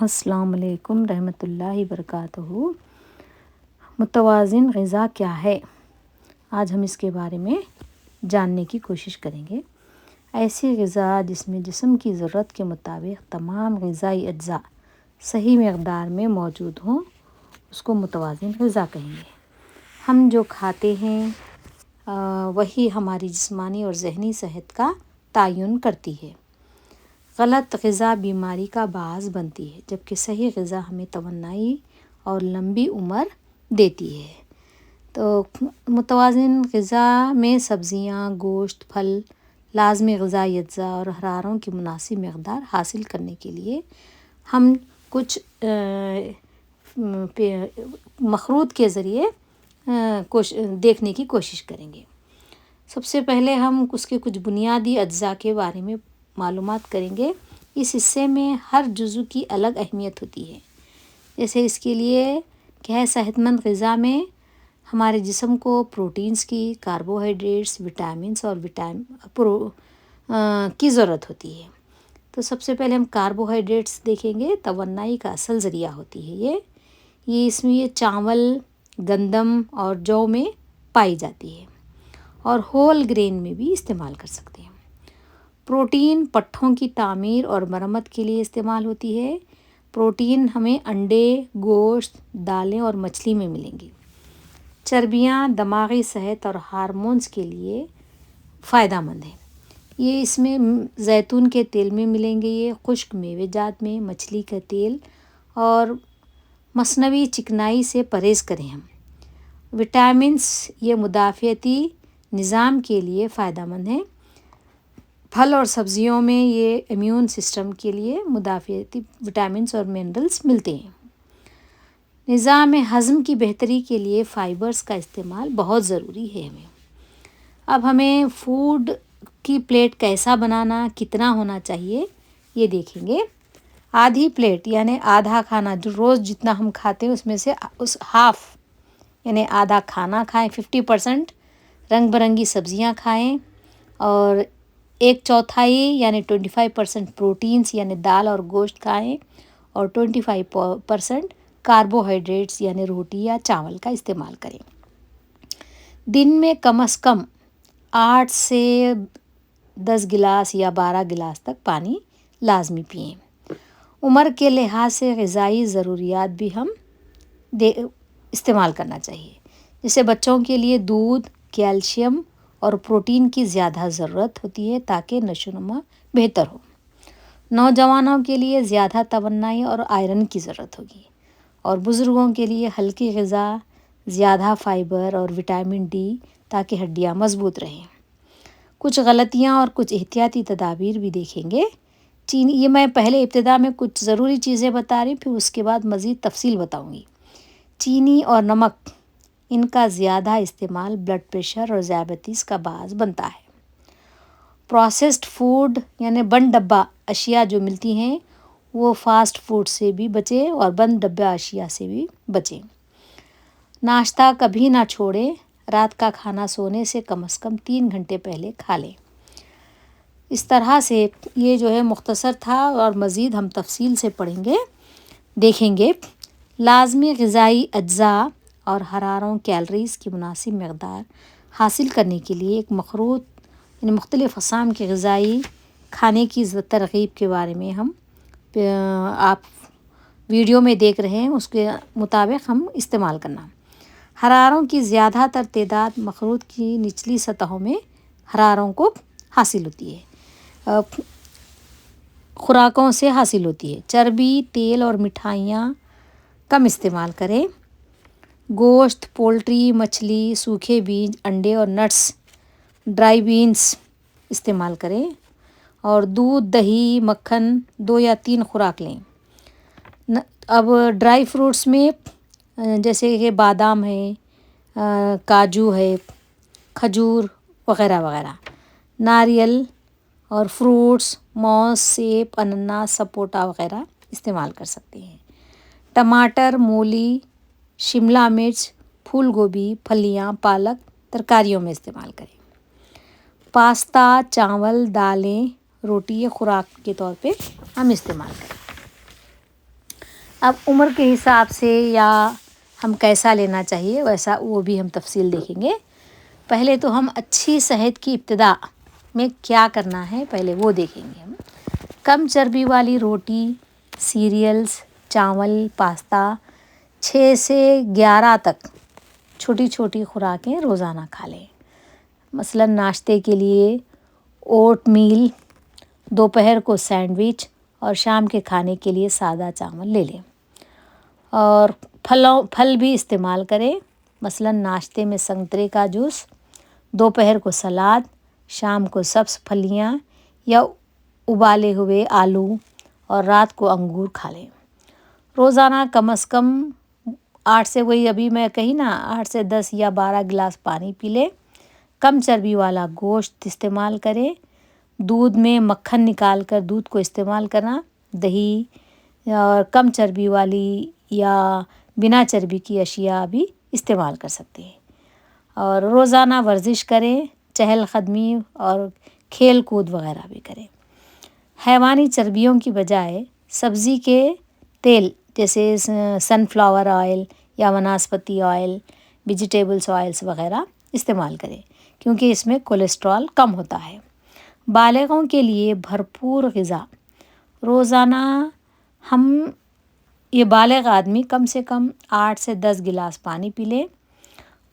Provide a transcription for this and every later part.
السلام علیکم رحمۃ اللہ وبرکاتہ۔ متوازن غذا کیا ہے؟ آج ہم اس کے بارے میں جاننے کی کوشش کریں گے۔ ایسی غذا جس میں جسم کی ضرورت کے مطابق تمام غذائی اجزاء صحیح مقدار میں موجود ہوں، اس کو متوازن غذا کہیں گے۔ ہم جو کھاتے ہیں وہی ہماری جسمانی اور ذہنی صحت کا تعین کرتی ہے۔ غلط غذا بیماری کا باعث بنتی ہے، جبکہ صحیح غذا ہمیں توانائی اور لمبی عمر دیتی ہے۔ تو متوازن غذا میں سبزیاں، گوشت، پھل، لازمی غذائی اجزاء اور حراروں کی مناسب مقدار حاصل کرنے کے لیے ہم کچھ مخروط کے ذریعے دیکھنے کی کوشش کریں گے۔ سب سے پہلے ہم اس کے کچھ بنیادی اجزاء کے بارے میں معلومات کریں گے۔ اس حصے میں ہر جزو کی الگ اہمیت ہوتی ہے۔ جیسے اس کے لیے کیا ہے، صحت مند غذا میں ہمارے جسم کو پروٹینز کی، کاربوہائیڈریٹس، وٹامنس اور کی ضرورت ہوتی ہے۔ تو سب سے پہلے ہم کاربوہائیڈریٹس دیکھیں گے۔ توانائی کا اصل ذریعہ ہوتی ہے اس میں یہ چاول، گندم اور جو میں پائی جاتی ہے، اور ہول گرین میں بھی استعمال کر سکتے ہیں۔ پروٹین پٹھوں کی تعمیر اور مرمت کے لیے استعمال ہوتی ہے۔ پروٹین ہمیں انڈے، گوشت، دالیں اور مچھلی میں ملیں گی۔ چربیاں دماغی صحت اور ہارمونز کے لیے فائدہ مند ہیں۔ یہ اس میں زیتون کے تیل میں ملیں گے، یہ خشک میوے جات میں، مچھلی کا تیل اور مصنوعی چکنائی سے پرہیز کریں ہم۔ وٹامنس یہ مدافعتی نظام کے لیے فائدہ مند ہیں۔ پھل اور سبزیوں میں یہ امیون سسٹم کے لیے مدافعتی وٹامنس اور منرلز ملتے ہیں۔ نظام ہضم کی بہتری کے لیے فائبرز کا استعمال بہت ضروری ہے ہمیں۔ اب ہمیں فوڈ کی پلیٹ کیسا بنانا، کتنا ہونا چاہیے، یہ دیکھیں گے۔ آدھی پلیٹ یعنی آدھا کھانا، جو روز جتنا ہم کھاتے ہیں اس میں سے ہاف یعنی آدھا کھانا کھائیں، 50% رنگ برنگی سبزیاں کھائیں، اور 1/4 یعنی 25% پروٹینز یعنی دال اور گوشت کھائیں، اور 25% کاربوہائیڈریٹس یعنی روٹی یا چاول کا استعمال کریں۔ دن میں کم از کم 8 سے 10 گلاس یا 12 گلاس تک پانی لازمی پئیں۔ عمر کے لحاظ سے غذائی ضروریات بھی ہم استعمال کرنا چاہیے۔ جیسے بچوں کے لیے دودھ، کیلشیم اور پروٹین کی زیادہ ضرورت ہوتی ہے تاکہ نشو و نما بہتر ہو۔ نوجوانوں کے لیے زیادہ توانائی اور آئرن کی ضرورت ہوگی، اور بزرگوں کے لیے ہلکی غذا، زیادہ فائبر اور وٹامن ڈی تاکہ ہڈیاں مضبوط رہیں۔ کچھ غلطیاں اور کچھ احتیاطی تدابیر بھی دیکھیں گے۔ یہ میں پہلے ابتدا میں کچھ ضروری چیزیں بتا رہی، پھر اس کے بعد مزید تفصیل بتاؤں گی۔ چینی اور نمک، ان کا زیادہ استعمال بلڈ پریشر اور ذیابیطس کا باعث بنتا ہے۔ پروسیسڈ فوڈ یعنی بند ڈبہ اشیاء جو ملتی ہیں وہ فاسٹ فوڈ سے بھی بچیں، اور بند ڈبہ اشیاء سے بھی بچیں۔ ناشتہ کبھی نہ چھوڑیں۔ رات کا کھانا سونے سے کم از کم 3 گھنٹے پہلے کھا لیں۔ اس طرح سے یہ جو ہے مختصر تھا، اور مزید ہم تفصیل سے پڑھیں گے، دیکھیں گے۔ لازمی غذائی اجزاء اور حراروں، کیلریز کی مناسب مقدار حاصل کرنے کے لیے ایک مخروط یعنی مختلف اقسام کے غذائی کھانے کی ترغیب کے بارے میں ہم آپ ویڈیو میں دیکھ رہے ہیں، اس کے مطابق ہم استعمال کرنا۔ حراروں کی زیادہ تر تعداد مخروط کی نچلی سطحوں میں حراروں کو حاصل ہوتی ہے، خوراکوں سے حاصل ہوتی ہے۔ چربی، تیل اور مٹھائیاں کم استعمال کریں۔ گوشت، پولٹری، مچھلی، سوکھے بیج، انڈے اور نٹس، ڈرائی بینس استعمال کریں، اور دودھ، دہی، مکھن 2 یا 3 خوراک لیں۔ اب ڈرائی فروٹس میں جیسے کہ بادام ہے، کاجو ہے، کھجور وغیرہ وغیرہ، ناریل اور فروٹس، موز، سیب، انناس، سپوٹا وغیرہ استعمال کر سکتے ہیں۔ ٹماٹر، مولی، شملہ مرچ، پھول گوبھی، پھلیاں، پالک ترکاریوں میں استعمال کریں۔ پاستا، چاول، دالیں، روٹی یہ خوراک کے طور پہ ہم استعمال کریں۔ اب عمر کے حساب سے یا ہم کیسا لینا چاہیے ویسا وہ بھی ہم تفصیل دیکھیں گے۔ پہلے تو ہم اچھی صحت کی ابتدا میں کیا کرنا ہے پہلے وہ دیکھیں گے ہم۔ کم چربی والی روٹی، سیریلز، چاول، پاستا 6 سے 11 تک چھوٹی چھوٹی خوراکیں روزانہ کھا لیں۔ مثلاً ناشتے کے لیے اوٹ میل، دوپہر کو سینڈوچ اور شام کے کھانے کے لیے سادہ چاول لے لیں۔ اور پھل بھی استعمال کریں، مثلاً ناشتے میں سنترے کا جوس، دوپہر کو سلاد، شام کو سبز پھلیاں یا ابالے ہوئے آلو اور رات کو انگور کھا لیں۔ روزانہ کم از کم 8 سے وہی ابھی میں کہی نا 8 سے 10 یا 12 گلاس پانی پی لیں۔ کم چربی والا گوشت استعمال کریں۔ دودھ میں مکھن نکال کر دودھ کو استعمال کرنا، دہی اور کم چربی والی یا بنا چربی کی اشیاء بھی استعمال کر سکتے ہیں۔ اور روزانہ ورزش کریں، چہل قدمی اور کھیل کود وغیرہ بھی کریں۔ حیوانی چربیوں کی بجائے سبزی کے تیل جیسے سن فلاور آئل یا وناسپتی آئل، ویجیٹیبلس آئلس وغیرہ استعمال کریں کیونکہ اس میں کولیسٹرول کم ہوتا ہے۔ بالغوں کے لیے بھرپور غذا، روزانہ یہ بالغ آدمی کم سے کم 8 سے 10 گلاس پانی پی لیں۔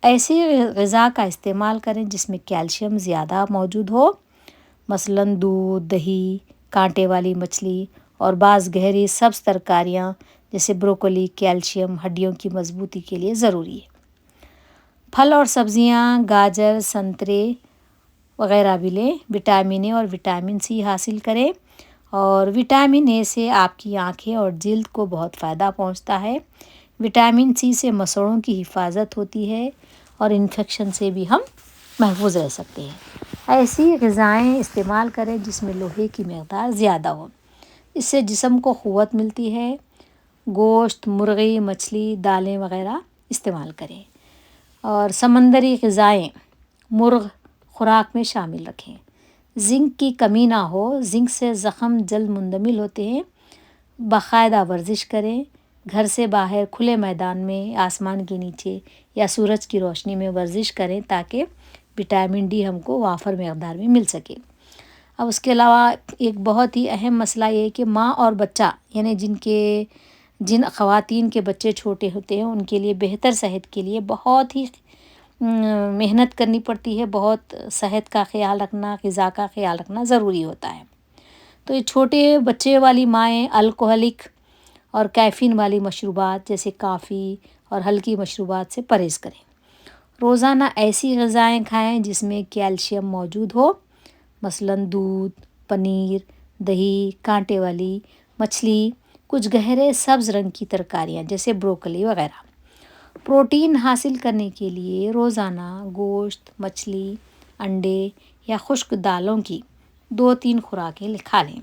ایسی غذا کا استعمال کریں جس میں کیلشیم زیادہ موجود ہو، مثلاً دودھ، دہی، کانٹے والی مچھلی اور بعض گہری سبز ترکاریاں جیسے بروکولی۔ کیلشیم ہڈیوں کی مضبوطی کے لیے ضروری ہے۔ پھل اور سبزیاں، گاجر، سنترے وغیرہ بھی لیں۔ وٹامن اے اور وٹامن سی حاصل کریں، اور وٹامن اے سے آپ کی آنکھیں اور جلد کو بہت فائدہ پہنچتا ہے۔ وٹامن سی سے مسوڑوں کی حفاظت ہوتی ہے اور انفیکشن سے بھی ہم محفوظ رہ سکتے ہیں۔ ایسی غذائیں استعمال کریں جس میں لوہے کی مقدار زیادہ ہو، اس سے جسم کو قوت ملتی ہے۔ گوشت، مرغی، مچھلی، دالیں وغیرہ استعمال کریں، اور سمندری غذائیں مرغ خوراک میں شامل رکھیں۔ زنک کی کمی نہ ہو، زنک سے زخم جلد مندمل ہوتے ہیں۔ باقاعدہ ورزش کریں، گھر سے باہر کھلے میدان میں، آسمان کے نیچے یا سورج کی روشنی میں ورزش کریں تاکہ وٹامن ڈی ہم کو وافر مقدار میں مل سکے۔ اب اس کے علاوہ ایک بہت ہی اہم مسئلہ یہ ہے کہ ماں اور بچہ یعنی جن خواتین کے بچے چھوٹے ہوتے ہیں ان کے لیے بہتر صحت کے لیے بہت ہی محنت کرنی پڑتی ہے، بہت صحت کا خیال رکھنا، غذا کا خیال رکھنا ضروری ہوتا ہے۔ تو یہ چھوٹے بچے والی مائیں الکوہلک اور کیفین والی مشروبات جیسے کافی اور ہلکی مشروبات سے پرہیز کریں۔ روزانہ ایسی غذائیں کھائیں جس میں کیلشیم موجود ہو، مثلاً دودھ، پنیر، دہی، کانٹے والی مچھلی، کچھ گہرے سبز رنگ کی ترکاریاں جیسے بروکلی وغیرہ۔ پروٹین حاصل کرنے کے لیے روزانہ گوشت، مچھلی، انڈے یا خشک دالوں کی 2-3 خوراکیں کھا لیں۔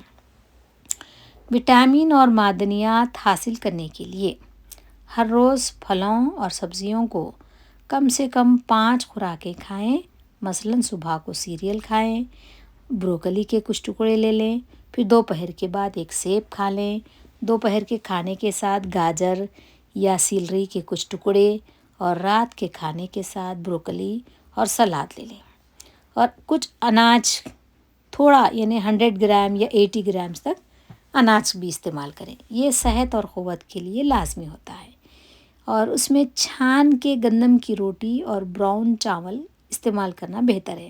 وٹامن اور معدنیات حاصل کرنے کے لیے ہر روز پھلوں اور سبزیوں کو کم سے کم 5 خوراکیں کھائیں، مثلاً صبح کو سیریل کھائیں، بروکلی کے کچھ ٹکڑے لے لیں، پھر دوپہر کے بعد ایک سیب کھا لیں، دوپہر کے کھانے کے ساتھ گاجر یا سیلری کے کچھ ٹکڑے، اور رات کے کھانے کے ساتھ بروکلی اور سلاد لے لیں۔ اور کچھ اناج تھوڑا یعنی 100 گرام یا 80 گرامز تک اناج بھی استعمال کریں، یہ صحت اور قوت کے لیے لازمی ہوتا ہے۔ اور اس میں چھان کے گندم کی روٹی اور براؤن چاول استعمال کرنا بہتر ہے۔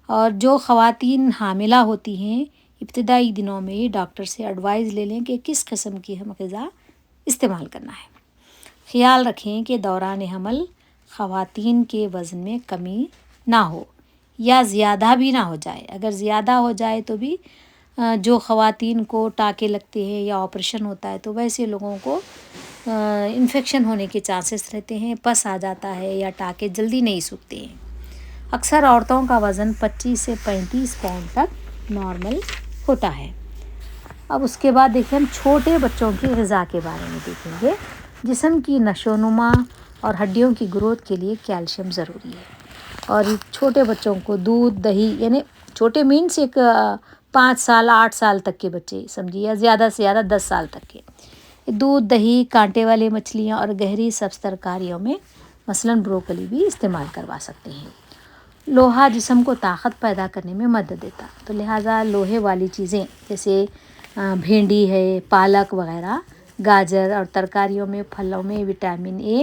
اور جو خواتین حاملہ ہوتی ہیں ابتدائی دنوں میں ہی ڈاکٹر سے ایڈوائز لے لیں کہ کس قسم کی ہم غذا استعمال کرنا ہے۔ خیال رکھیں کہ دوران حمل خواتین کے وزن میں کمی نہ ہو یا زیادہ بھی نہ ہو جائے۔ اگر زیادہ ہو جائے تو بھی جو خواتین کو ٹانکے لگتے ہیں یا آپریشن ہوتا ہے تو ویسے لوگوں کو انفیکشن ہونے کے چانسز رہتے ہیں، پس آ جاتا ہے یا ٹانکے جلدی نہیں سوکھتے ہیں۔ اکثر عورتوں کا وزن 25 سے 35 پاؤنڈ تک نارمل ہوتا ہے۔ اب اس کے بعد دیکھیں ہم چھوٹے بچوں کی غذا کے بارے میں دیکھیں گے۔ جسم کی نشو و نما اور ہڈیوں کی گروتھ کے لیے کیلشیم ضروری ہے، اور چھوٹے بچوں کو دودھ، دہی یعنی چھوٹے مینس ایک 5 سال 8 سال تک کے بچے سمجھیے، یا زیادہ سے زیادہ 10 سال تک کے، دودھ، دہی، کانٹے والے مچھلیاں اور گہری سبز ترکاریوں میں مثلاً بروکلی بھی استعمال کروا سکتے ہیں۔ لوہا جسم کو طاقت پیدا کرنے میں مدد دیتا ہے، تو لہٰذا لوہے والی چیزیں جیسے بھنڈی ہے، پالک وغیرہ، گاجر اور ترکاریوں میں، پھلوں میں وٹامن اے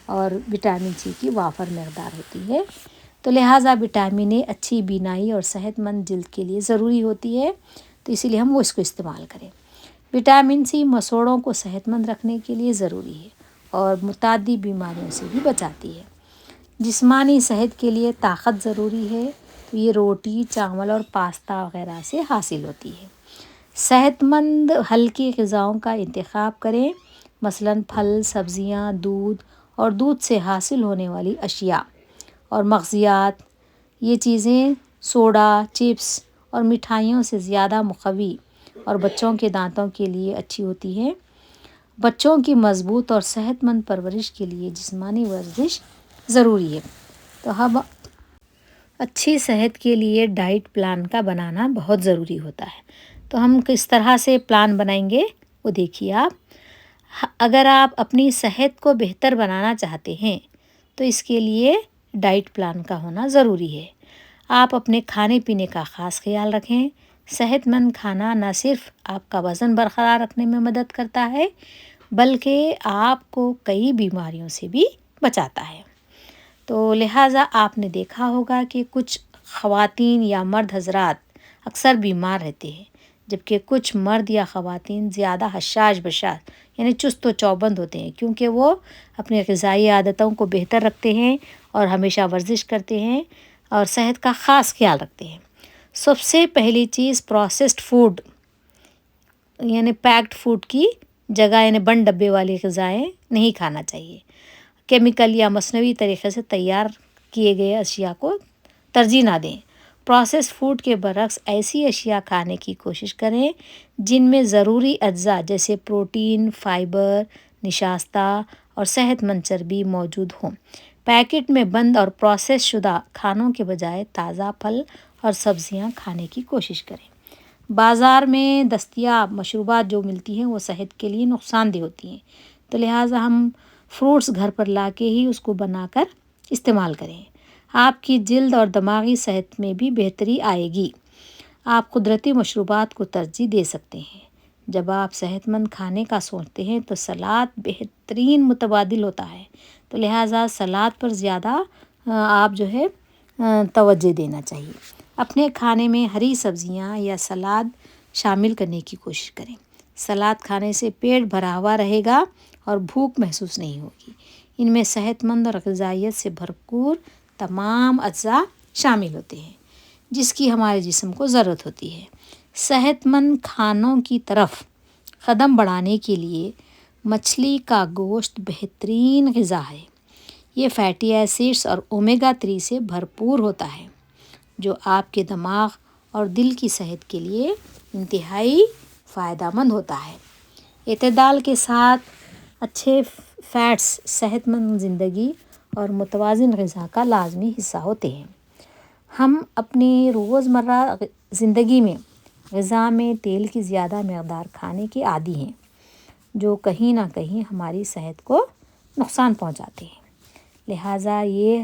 اور وٹامن سی کی وافر مقدار ہوتی ہے، تو لہٰذا وٹامن اے اچھی بینائی اور صحت مند جلد کے لیے ضروری ہوتی ہے، تو اسی لیے ہم اس کو استعمال کریں۔ وٹامن سی مسوڑوں کو صحت مند رکھنے کے لیے ضروری ہے اور متعدی بیماریوں سے بھی بچاتی ہے۔ جسمانی صحت کے لیے طاقت ضروری ہے، تو یہ روٹی، چاول اور پاستا وغیرہ سے حاصل ہوتی ہے۔ صحت مند ہلکی غذاؤں کا انتخاب کریں، مثلاً پھل، سبزیاں، دودھ اور دودھ سے حاصل ہونے والی اشیاء اور مغزیات۔ یہ چیزیں سوڈا، چپس اور مٹھائیوں سے زیادہ مقوی اور بچوں کے دانتوں کے لیے اچھی ہوتی ہے۔ بچوں کی مضبوط اور صحت مند پرورش کے لیے جسمانی ورزش ضروری ہے، تو اب اچھی صحت کے لیے ڈائٹ پلان کا بنانا بہت ضروری ہوتا ہے۔ تو ہم کس طرح سے پلان بنائیں گے وہ دیکھیے آپ۔ اگر آپ اپنی صحت کو بہتر بنانا چاہتے ہیں تو اس کے لیے ڈائٹ پلان کا ہونا ضروری ہے۔ آپ اپنے کھانے پینے کا خاص خیال رکھیں۔ صحت مند کھانا نہ صرف آپ کا وزن برقرار رکھنے میں مدد کرتا ہے بلکہ آپ کو کئی بیماریوں سے بھی بچاتا ہے۔ تو لہٰذا آپ نے دیکھا ہوگا کہ کچھ خواتین یا مرد حضرات اکثر بیمار رہتے ہیں، جبکہ کچھ مرد یا خواتین زیادہ حشاش بشاش یعنی چست و چوبند ہوتے ہیں، کیونکہ وہ اپنے غذائی عادتوں کو بہتر رکھتے ہیں اور ہمیشہ ورزش کرتے ہیں اور صحت کا خاص خیال رکھتے ہیں۔ سب سے پہلی چیز پروسیسڈ فوڈ یعنی پیکڈ فوڈ کی جگہ یعنی بند ڈبے والی غذائیں نہیں کھانا چاہیے۔ کیمیکل یا مصنوعی طریقے سے تیار کیے گئے اشیاء کو ترجیح نہ دیں۔ پروسیس فوڈ کے برعکس ایسی اشیاء کھانے کی کوشش کریں جن میں ضروری اجزاء جیسے پروٹین، فائبر، نشاستہ اور صحت مند چربی موجود ہوں۔ پیکٹ میں بند اور پروسیس شدہ کھانوں کے بجائے تازہ پھل اور سبزیاں کھانے کی کوشش کریں۔ بازار میں دستیاب مشروبات جو ملتی ہیں وہ صحت کے لیے نقصان دہ ہوتی ہیں، تو لہٰذا ہم فروٹس گھر پر لا کے ہی اس کو بنا کر استعمال کریں۔ آپ کی جلد اور دماغی صحت میں بھی بہتری آئے گی۔ آپ قدرتی مشروبات کو ترجیح دے سکتے ہیں۔ جب آپ صحت مند کھانے کا سوچتے ہیں تو سلاد بہترین متبادل ہوتا ہے، تو لہٰذا سلاد پر زیادہ آپ جو ہے توجہ دینا چاہیے۔ اپنے کھانے میں ہری سبزیاں یا سلاد شامل کرنے کی کوشش کریں۔ سلاد کھانے سے پیٹ بھرا ہوا رہے گا اور بھوک محسوس نہیں ہوگی۔ ان میں صحت مند اور غذائیت سے بھرپور تمام اجزاء شامل ہوتے ہیں جس کی ہمارے جسم کو ضرورت ہوتی ہے۔ صحت مند کھانوں کی طرف قدم بڑھانے کے لیے مچھلی کا گوشت بہترین غذا ہے۔ یہ فیٹی ایسڈز اور اومیگا 3 سے بھرپور ہوتا ہے جو آپ کے دماغ اور دل کی صحت کے لیے انتہائی فائدہ مند ہوتا ہے۔ اعتدال کے ساتھ اچھے فیٹس صحت مند زندگی اور متوازن غذا کا لازمی حصہ ہوتے ہیں۔ ہم اپنی روزمرہ زندگی میں غذا میں تیل کی زیادہ مقدار کھانے کے عادی ہیں جو کہیں نہ کہیں ہماری صحت کو نقصان پہنچاتے ہیں۔ لہٰذا یہ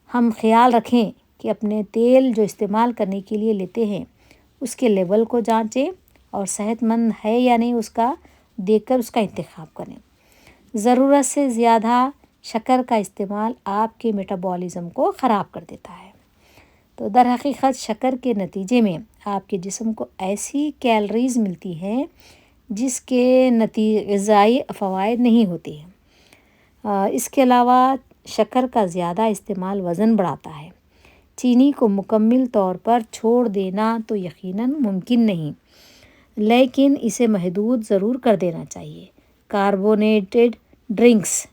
ہم خیال رکھیں کہ اپنے تیل جو استعمال کرنے کے لیے لیتے ہیں اس کے لیول کو جانچیں اور صحت مند ہے یا نہیں اس کا دیکھ کر اس کا انتخاب کریں۔ ضرورت سے زیادہ شکر کا استعمال آپ کے میٹابولزم کو خراب کر دیتا ہے، تو در حقیقت شکر کے نتیجے میں آپ کے جسم کو ایسی کیلریز ملتی ہیں جس کے غذائی فوائد نہیں ہوتے ہیں۔ اس کے علاوہ شکر کا زیادہ استعمال وزن بڑھاتا ہے۔ چینی کو مکمل طور پر چھوڑ دینا تو یقیناً ممکن نہیں، لیکن اسے محدود ضرور کر دینا چاہیے۔ کاربونیٹڈ ڈرنکس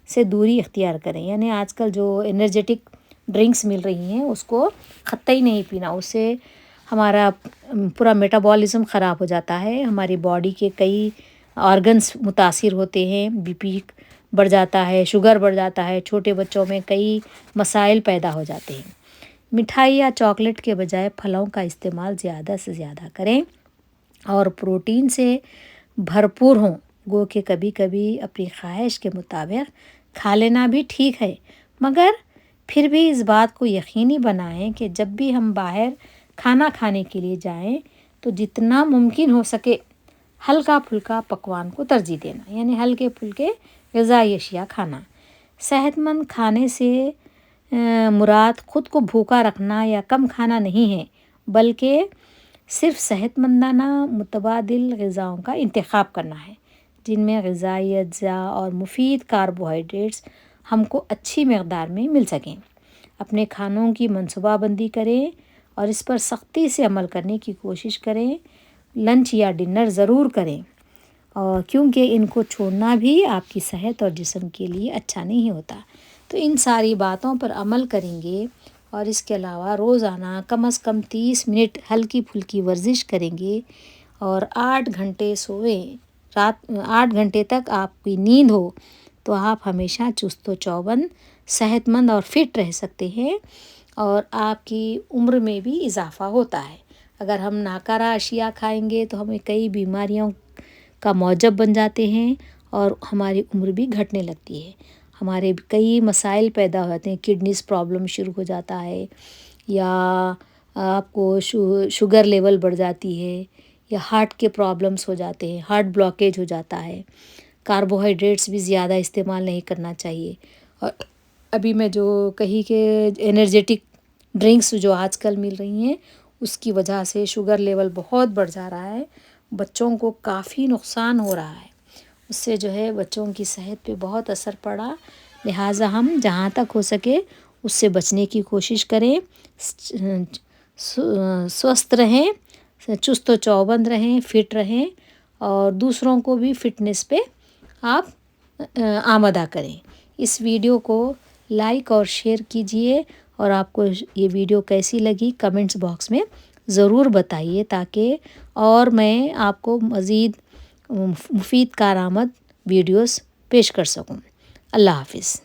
سے دوری اختیار کریں، یعنی آج کل جو انرجیٹک ڈرنکس مل رہی ہیں اس کو قطعی نہیں پینا، اس سے ہمارا پورا میٹابولزم خراب ہو جاتا ہے، ہماری باڈی کے کئی آرگنس متاثر ہوتے ہیں، بی پی بڑھ جاتا ہے، شوگر بڑھ جاتا ہے، چھوٹے بچوں میں کئی مسائل پیدا ہو جاتے ہیں۔ مٹھائی یا چاکلیٹ کے بجائے پھلوں کا استعمال زیادہ سے زیادہ کریں اور پروٹین سے بھرپور ہوں، گو کہ کبھی کبھی اپنی خواہش کے مطابق کھا لینا بھی ٹھیک ہے، مگر پھر بھی اس بات کو یقینی بنائیں کہ جب بھی ہم باہر کھانا کھانے کے لیے جائیں تو جتنا ممکن ہو سکے ہلکا پھلکا پکوان کو ترجیح دینا، یعنی ہلکے پھلکے غذائی اشیاء کھانا۔ صحت مند کھانے سے مراد خود کو بھوکا رکھنا یا کم کھانا نہیں ہے، بلکہ صرف صحت مندانہ متبادل غذاؤں کا انتخاب کرنا ہے، جن میں غذائی اجزاء اور مفید کاربوہائیڈریٹس ہم کو اچھی مقدار میں مل سکیں۔ اپنے کھانوں کی منصوبہ بندی کریں اور اس پر سختی سے عمل کرنے کی کوشش کریں۔ لنچ یا ڈنر ضرور کریں، اور کیونکہ ان کو چھوڑنا بھی آپ کی صحت اور جسم کے لیے اچھا نہیں ہوتا۔ تو ان ساری باتوں پر عمل کریں گے اور اس کے علاوہ روزانہ کم از کم 30 منٹ ہلکی پھلکی ورزش کریں گے اور 8 گھنٹے سوئیں، 8 گھنٹے تک آپ کی نیند ہو، تو آپ ہمیشہ چست و چوبند، صحت مند اور فٹ رہ سکتے ہیں، اور آپ کی عمر میں بھی اضافہ ہوتا ہے۔ اگر ہم ناکارہ اشیاء کھائیں گے تو ہمیں کئی بیماریوں کا موجب بن جاتے ہیں اور ہماری عمر بھی گھٹنے لگتی ہے، ہمارے کئی مسائل پیدا ہو جاتے ہیں، کڈنیز پرابلم شروع ہو جاتا ہے، یا آپ کو شوگر لیول بڑھ جاتی ہے، یا ہارٹ کے پرابلمس ہو جاتے ہیں، ہارٹ بلاکیج ہو جاتا ہے۔ کاربوہائیڈریٹس بھی زیادہ استعمال نہیں کرنا چاہیے، اور ابھی میں جو کہی کہ انرجیٹک ڈرنکس جو آج کل مل رہی ہیں اس کی وجہ سے شوگر لیول بہت بڑھ جا رہا ہے، بچوں کو کافی نقصان ہو رہا ہے، اس سے جو ہے بچوں کی صحت پہ بہت اثر پڑا۔ لہٰذا ہم جہاں تک ہو سکے اس سے بچنے کی کوشش کریں، سوستھ رہیں، چست و چوبند رہیں، فٹ رہیں، اور دوسروں کو بھی فٹنس پہ آپ آمادہ کریں۔ اس ویڈیو کو لائک اور شیئر کیجئے، اور آپ کو یہ ویڈیو کیسی لگی کمنٹس باکس میں ضرور بتائیے، تاکہ اور میں آپ کو مزید مفید کارآمد ویڈیوز پیش کر سکوں۔ اللہ حافظ۔